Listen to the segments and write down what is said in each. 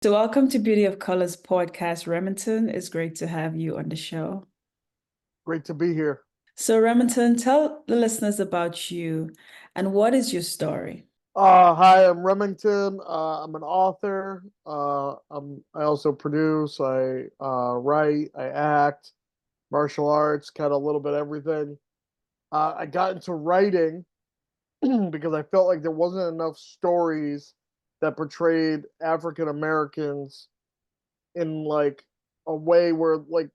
So, welcome to Beauty of Colors podcast, Remington. It's great to have you on the show. Great to be here. So, Remington, tell the listeners about you and what is your story? Hi, I'm Remington. I'm an author. I also produce. I write. I act. Martial arts, kind of a little bit everything. I got into writing because I felt like there wasn't enough stories that portrayed African Americans in like a way where like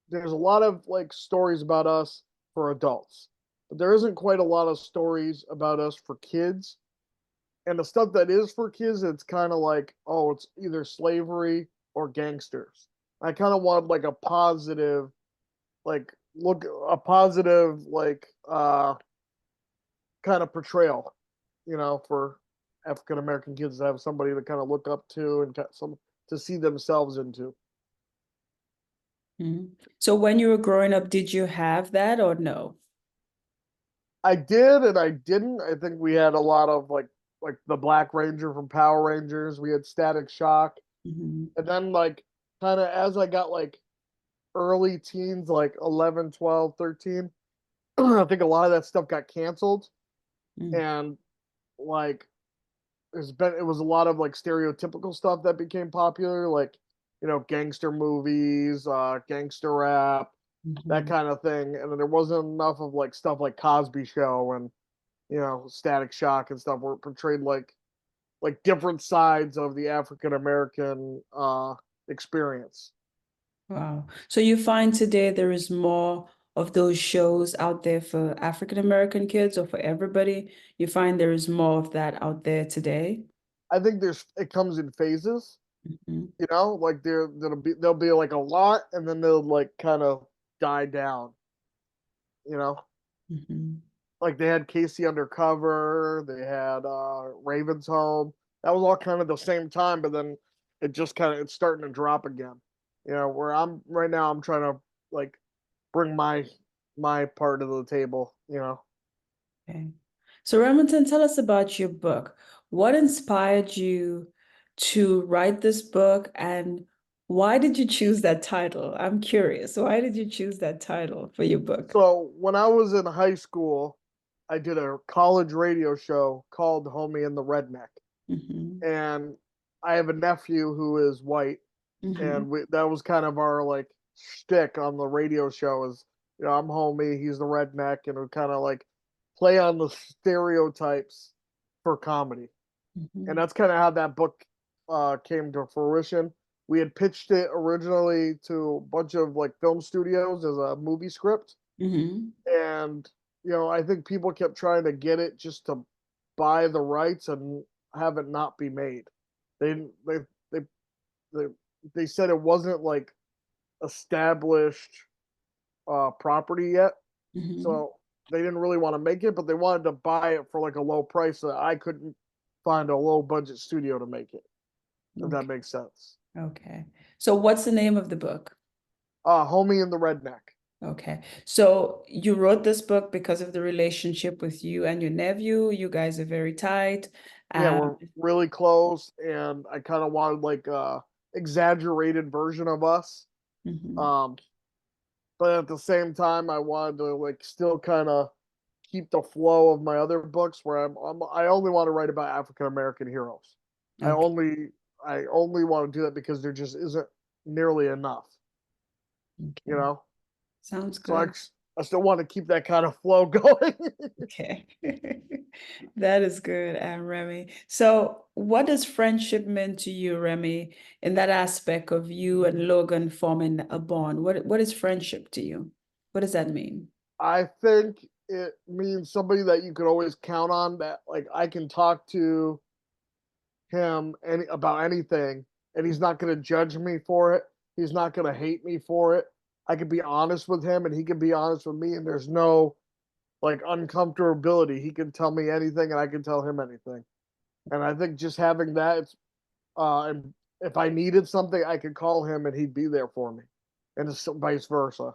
there's a lot of like stories about us for adults, but there isn't quite a lot of stories about us for kids. And the stuff that is for kids, it's kind of like, oh, it's either slavery or gangsters. I kind of want like a positive, like look a positive, like kind of portrayal, for African American kids to have somebody to kind of look up to and some to see themselves into. Mhm. So, when you were growing up, did you have that or no? I did and I didn't. I think we had a lot of like the Black Ranger from Power Rangers. We had Static Shock, Mhm. and then like kind of as I got like early teens, like 11, 12, 13. I think a lot of that stuff got canceled. Mm. And like it was a lot of like stereotypical stuff that became popular, like, gangster movies, gangster rap, that Mhm. kind of thing. And then there wasn't enough of like stuff like Cosby Show and, Static Shock and stuff where it portrayed like different sides of the African American experience. Wow. So, you find today there is more of those shows out there for African American kids or for everybody? You find there is more of that out there today? I think it comes in phases. Mhm. Like there'll be like a lot and then they'll like kind of die down, you know. Mhm. Like they had Casey Undercover, they had Raven's Home. That was all kind of the same time, but then it's starting to drop again. Where I'm right now, I'm trying to like bring my part of the table, Okay. So, Remington, tell us about your book. What inspired you to write this book, and why did you choose that title? I'm curious. Why did you choose that title for your book? So when I was in high school, I did a college radio show called Homie and the Redneck. Hmm. And I have a nephew who is white, Hmm. and that was kind of our like shtick on the radio show is, I'm homie, he's the redneck, and we kind of like play on the stereotypes for comedy. And Hmm. that's kind of how that book came to fruition. We had pitched it originally to a bunch of like film studios as a movie script, Hmm. and I think people kept trying to get it just to buy the rights and have it not be made. They they they they, they said it wasn't like established property yet, Hmm. so they didn't really want to make it, but they wanted to buy it for like a low price so that I couldn't find a low budget studio to make it. If that Okay. makes sense. Okay. So, what's the name of the book? Homie and the Redneck. Okay. So, you wrote this book because of the relationship with you and your nephew. You guys are very tight. Yeah, Um, we're really close, and I kind of wanted like a exaggerated version of us. mhm. Um, but at the same time, I wanted to like still kind of keep the flow of my other books where I only want to write about African American heroes. I Okay. only I only want to do that because there just isn't nearly enough, you Okay. know. Sounds So good. I still want to keep that kind of flow going. Okay. That is good, Remy. So, what does friendship mean to you, Remy, in that aspect of you and Logan forming a bond? What is friendship to you? What does that mean? I think it means somebody that you could always count on, that like I can talk to him about anything, and he's not going to judge me for it. He's not going to hate me for it. I could be honest with him and he can be honest with me, and there's no like uncomfortability. He can tell me anything and I can tell him anything. And I think just having that, and if I needed something, I could call him and he'd be there for me, and it's vice versa.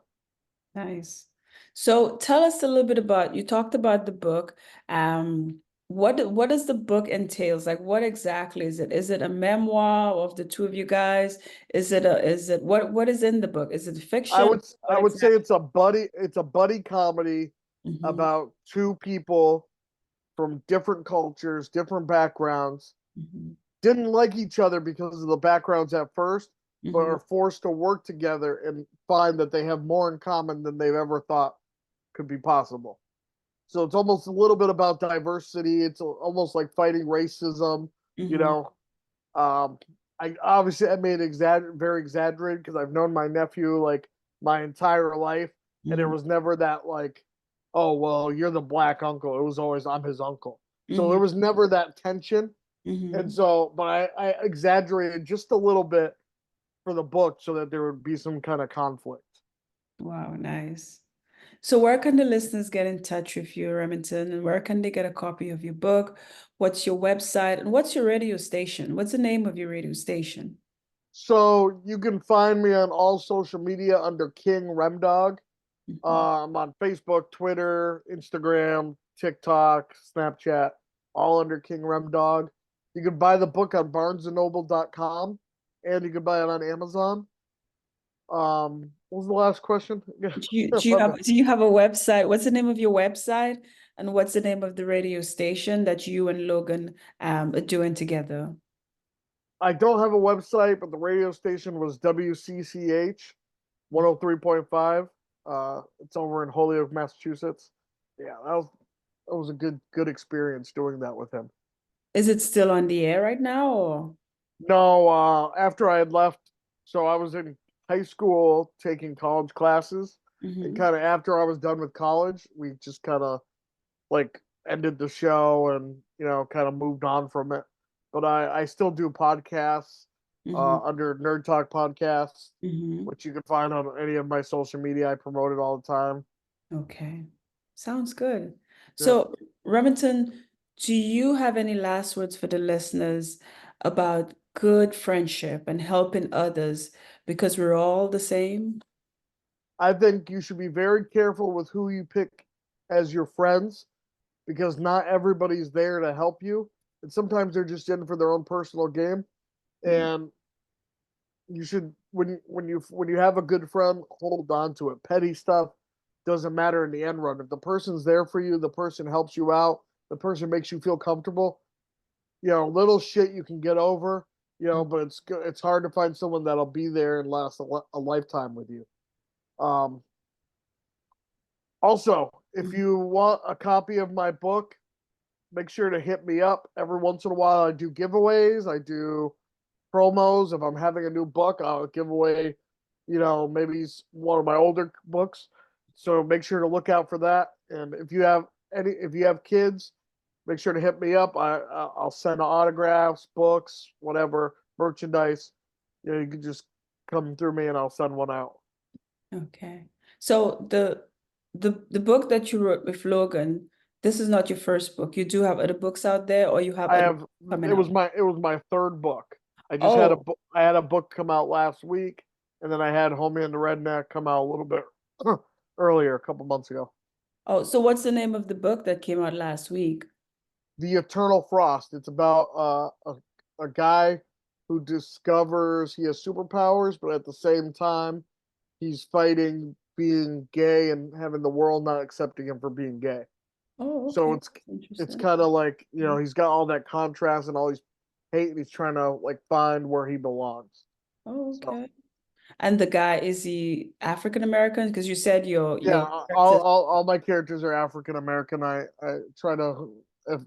Nice. So tell us a little bit about, you talked about the book. Um, what does the book entails? Like what exactly is it? Is it a memoir of the two of you guys? Is it what is in the book? Is it I fiction? would What I would say exactly? it's a buddy comedy Hmm. about two people from different cultures, different backgrounds, Hmm. didn't like each other because of the backgrounds at first, but Hmm. are forced to work together and find that they have more in common than they've ever thought could be possible. So it's almost a little bit about diversity. It's almost like fighting racism, you Hmm. know. Um, I made very exaggerated because I've known my nephew like my entire life, and it Hmm. was never that like, oh well, you're the black uncle. It was always I'm his uncle. So there Hmm. was never that tension, and Hmm. so but I exaggerated just a little bit for the book so that there would be some kind of conflict. Wow, nice. So where can the listeners get in touch with you, Remington, and where can they get a copy of your book? What's your website and what's your radio station? What's the name of your radio station? So you can find me on all social media under King Remdog. Mhm. I'm on Facebook, Twitter, Instagram, TikTok, Snapchat, all under King Remdog. You can buy the book on barnesandnoble.com and you can buy it on Amazon. What was the last question? Do you have a website? What's the name of your website? And what's the name of the radio station that you and Logan are doing together? I don't have a website, but the radio station was WCCH 103.5. It's over in Holyoke, Massachusetts. Yeah, that was a good experience doing that with him. Is it still on the air right now or? No, after I had left, so I was in high school taking college classes, and Mhm. kind of after I was done with college, we just kind of like ended the show and kind of moved on from it. But I still do podcasts Mhm. under Nerd Talk Podcasts, Mhm. which you can find on any of my social media. I promote it all the time. Okay. Sounds good. Yeah. So, Remington, do you have any last words for the listeners about good friendship and helping others because we're all the same? I think you should be very careful with who you pick as your friends because not everybody's there to help you. And sometimes they're just in for their own personal game. Mm. And you should when you have a good friend, hold on to it. Petty stuff doesn't matter in the end run. If the person's there for you, the person helps you out, the person makes you feel comfortable, little shit you can get over, but it's hard to find someone that'll be there and last a lifetime with you. Um, Also, if Mhm. you want a copy of my book, make sure to hit me up. Every once in a while, I do giveaways. I do promos. If I'm having a new book, I'll give away, maybe one of my older books. So make sure to look out for that. And if you have kids, make sure to hit me up. I'll send autographs, books, whatever, merchandise. You can just come through me and I'll send one out. Okay. So the book that you wrote with Logan, this is not your first book. You do have other books out there, or you have I other have coming out. it was my third book. Oh, I had a book come out last week, and then I had Homie and the Redneck come out a little bit earlier, a couple months ago. oh, so what's the name of the book that came out last week? The Eternal Frost. It's about a guy who discovers he has superpowers, but at the same time he's fighting being gay and having the world not accepting him for being gay. Oh, So okay. it's Interesting. kind of like he's got all that contrast and all these hate, and he's trying to like find where he belongs. Oh, So okay. And the guy, is he African American? Because you said yeah, your character. all my characters are African American. I try to if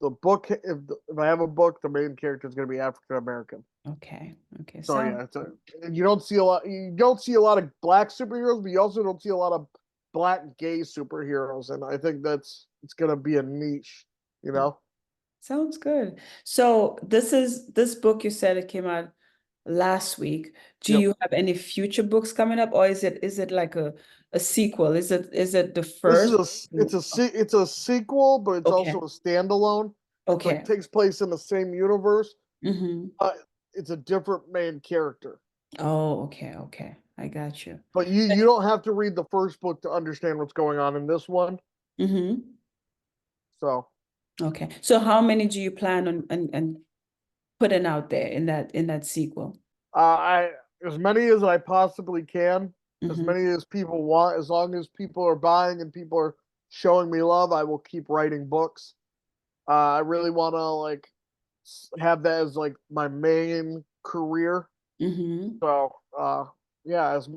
if I have a book, the main character is going to be African American. Okay. Okay. So Sound yeah, and you don't see a lot of black superheroes, but you also don't see a lot of black gay superheroes, and I think it's going to be a niche, you know. sounds good. So this book you said it came out last week. Do Yep. you have any future books coming up, or is it like a sequel? Is it the This is first? it's a sequel, but it's also Okay. a standalone. It's like Okay. takes place in the same universe. Mm-hmm. Uh, it's a different main character. Oh, okay, okay. I got you. But you don't have to read the first book to understand what's going on in this one. Mm-hmm. So Okay. So how many do you plan on and putting out there in that sequel? I as many as I possibly can, as Mm-hmm. many as people want, as long as people are buying and people are showing me love, I will keep writing books. I really want to like have that as like my main career. Mm-hmm. So, yeah, as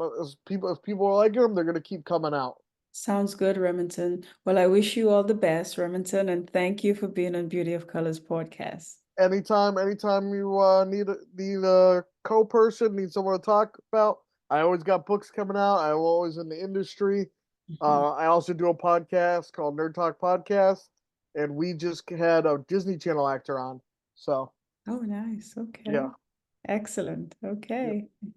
people are liking them, they're gonna keep coming out. Sounds good, Remington. Well, I wish you all the best, Remington, and thank you for being on Beauty of Colors podcast. Anytime you need a co-person, need someone to talk about. I always got books coming out. I'm always in the industry. Mhm. I also do a podcast called Nerd Talk Podcast, and we just had a Disney Channel actor on. So Oh, nice. Okay. yeah, Excellent. yeah. Okay.